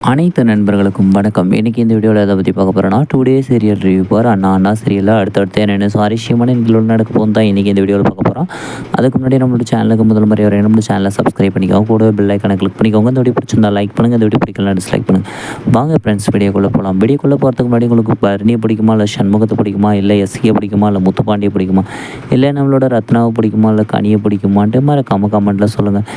அனைத்து நண்பர்களுக்கும் வணக்கம். இன்றைக்கி இந்த வீடியோவில் எதை பற்றி பார்க்க போகிறோன்னா, 2 டே சீரியல் ரிவ்யூ பார் அண்ணா சீரியலில் அடுத்தடுத்து என்னென்ன சுவாரஸ்யமான நிகழ்வுகள் நடக்க போகும் தான் இன்றைக்கி இந்த வீடியோவில் பார்க்க போகிறோம். அதுக்கு முன்னாடி நம்மளோட சேனலுக்கு முதல் முறை வரையும் நம்மளோட சேனலை சப்ஸ்கிரைப் பண்ணிக்கோங்க, கூட பெல் ஐக்கானை கிளிக் பண்ணிக்கோங்க. இந்த வீடியோ பிடிச்சிருந்தா லைக் பண்ணுங்கள், இந்த வீடியோ பிடிக்கலாம் டிஸ்லைக் பண்ணுங்கள். வாங்க ஃப்ரெண்ட்ஸ், வீடியோக்குள்ளே போகலாம். வீடியோக்குள்ளே போகிறதுக்கு முன்னாடி உங்களுக்கு பரணியை பிடிக்குமா, இல்லை சண்முகத்தை பிடிக்குமா, இல்லை எஸ்சியை பிடிக்குமா, இல்லை முத்துப்பாண்டியை பிடிக்குமா, இல்லை நம்மளோட ரத்னாவை பிடிக்குமா, இல்லை கனியை பிடிக்குமான்ட்டு மறக்காம கமெண்ட்டில் சொல்லுங்கள்.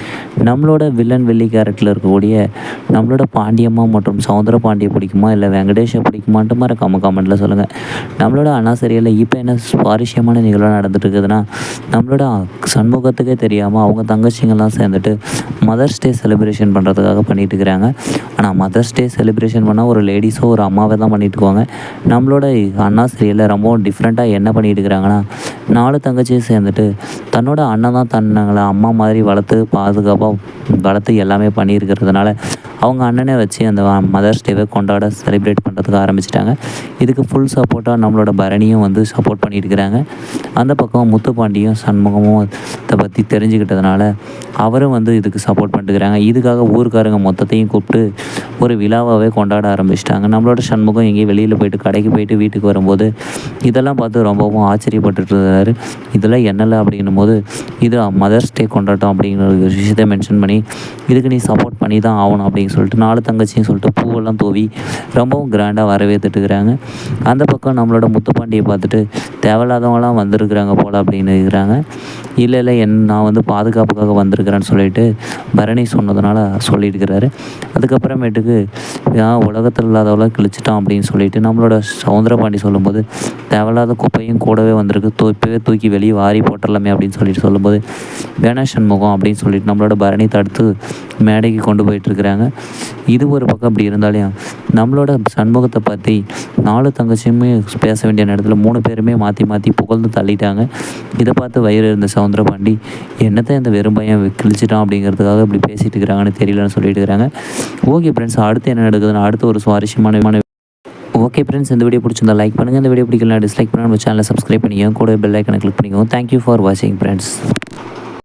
நம்மளோட வில்லன் வெள்ளி கேரக்டரில் இருக்கக்கூடிய நம்மளோட பாண்டியம்மா மற்றும் பாண்டியை பிடிக்குமா, இல்லை வெங்கடேஷை பிடிக்குமான்ட்டு மறக்காம கமெண்ட்டில் சொல்லுங்கள். நம்மளோட அண்ணா சீரியலில் இப்போ என்ன சுவாரஸ்யமான நிகழ்வு நடந்துட்டு இருக்குதுன்னா, நம்மளோட சண்முகத்துக்கே தெரியாமல் அவங்க தங்கச்சிங்கெல்லாம் சேர்ந்துட்டு மதர்ஸ் டே செலிப்ரேஷன் பண்ணுறதுக்காக பண்ணிட்டு இருக்கிறாங்க. ஆனால் மதர்ஸ் டே செலிப்ரேஷன் பண்ணால் ஒரு லேடிஸோ ஒரு அம்மாவை தான் பண்ணிட்டு இருக்குவாங்க. நம்மளோட அண்ணா சீரியலில் ரொம்ப டிஃப்ரெண்ட்டாக என்ன பண்ணிட்டு இருக்கிறாங்கன்னா, 4 தங்கச்சியும் சேர்ந்துட்டு தன்னோட அண்ணன் தான் தன்னங்களை அம்மா மாதிரி வளர்த்து பாதுகாப்பாக வளர்த்து எல்லாமே பண்ணியிருக்கிறதுனால அவங்க அண்ணனை வச்சு அந்த மதர்ஸ் டேவை கொண்டாட செலிப்ரேட் பண்ணுறதுக்கு ஆரம்பிச்சிட்டாங்க. இதுக்கு ஃபுல் சப்போர்ட்டாக நம்மளோட பரணியும் வந்து சப்போர்ட் பண்ணிட்டு இருக்கிறாங்க. அந்த பக்கம் முத்துப்பாண்டியும் சண்முகமும் இதை பற்றி தெரிஞ்சுக்கிட்டதுனால அவரும் வந்து இதுக்கு சப்போர்ட் பண்ணிட்டுருக்கிறாங்க. இதுக்காக ஊருக்காரங்க மொத்தத்தையும் கூப்பிட்டு ஒரு விழாவாகவே கொண்டாட ஆரம்பிச்சிட்டாங்க. நம்மளோட சண்முகம் எங்கேயும் வெளியில் போயிட்டு கடைக்கு போயிட்டு வீட்டுக்கு வரும்போது இதெல்லாம் பார்த்து ரொம்பவும் ஆச்சரியப்பட்டுட்டு இருந்தார். இதெல்லாம் என்னலை அப்படின்னும் போது, இது மதர்ஸ் டே கொண்டாட்டம் அப்படிங்கிற ஒரு விஷயத்தை மென்ஷன் பண்ணி இதுக்கு நீ சப்போர்ட் பண்ணி தான் ஆகணும் அப்படின்னு சொல்லிட்டு 4 தங்கச்சியும் சொல்லிட்டு பூவெல்லாம் தூவி ரொம்பவும் கிராண்டாக வரவேற்றுட்டுருக்குறாங்க. அந்த பக்கம் நம்மளோட முத்துப்பாண்டியை பார்த்துட்டு தேவையில்லாதவங்களாம் வந்திருக்கிறாங்க போல் அப்படின்னு இருக்கிறாங்க. இல்லை நான் வந்து பாதுகாப்புக்காக வந்திருக்கிறேன்னு சொல்லிட்டு பரணி சொன்னதுனால சொல்லிட்டு இருக்கிறாரு. அதுக்கப்புறமேட்டுக்கு உலகத்தில் இல்லாதவளாம் கிழிச்சிட்டான் அப்படின்னு சொல்லிட்டு நம்மளோட சவுந்தரபாண்டி சொல்லும்போது, தேவையில்லாத குப்பையும் கூடவே வந்திருக்கு, இப்போவே தூக்கி வெளியே வாரி போட்டுடலாமே அப்படின்னு சொல்லிட்டு சொல்லும்போது, வேணா சண்முகம் அப்படின்னு சொல்லிட்டு நம்மளோட பரணி தடுத்து மேடைக்கு கொண்டு போயிட்டுருக்குறாங்க. இது ஒரு பக்கம் அப்படி இருந்தாலும் நம்மளோட சண்முகத்தை பற்றி 4 தங்கச்சியுமே பேச வேண்டிய நேரத்தில் 3 பேருமே மாற்றி மாற்றி புகழ்ந்து தள்ளிட்டாங்க. இதை பார்த்து வயிறு இருந்த சவுந்தரபாண்டி என்னத்தை இந்த வெறும் பையன் கிழிச்சிட்டான் அப்படிங்கிறதுக்காக இப்படி பேசிகிட்டு இருக்கிறாங்கன்னு தெரியலன்னு சொல்லிட்டு இருக்கிறாங்க. ஓகே ஃப்ரெண்ட்ஸ், அடுத்து என்ன நடக்குதுன்னு அடுத்து ஒரு சுவாரஸ்யமான ஓகே ஃப்ரெண்ட்ஸ், இந்த வீடியோ பிடிச்சிருந்தா லைக் பண்ணுங்கள், இந்த வீடியோ பிடிக்கலாம் டிஸ்லைக் பண்ணுங்கள், நம்ம சேனலை சப்ஸ்கிரைப் பண்ணிக்கோங்க, கூட பெல் ஐக்கானை கிளிக் பண்ணிக்கோங்க. தேங்க்யூ ஃபார் வாட்சிங் ஃப்ரெண்ட்ஸ்.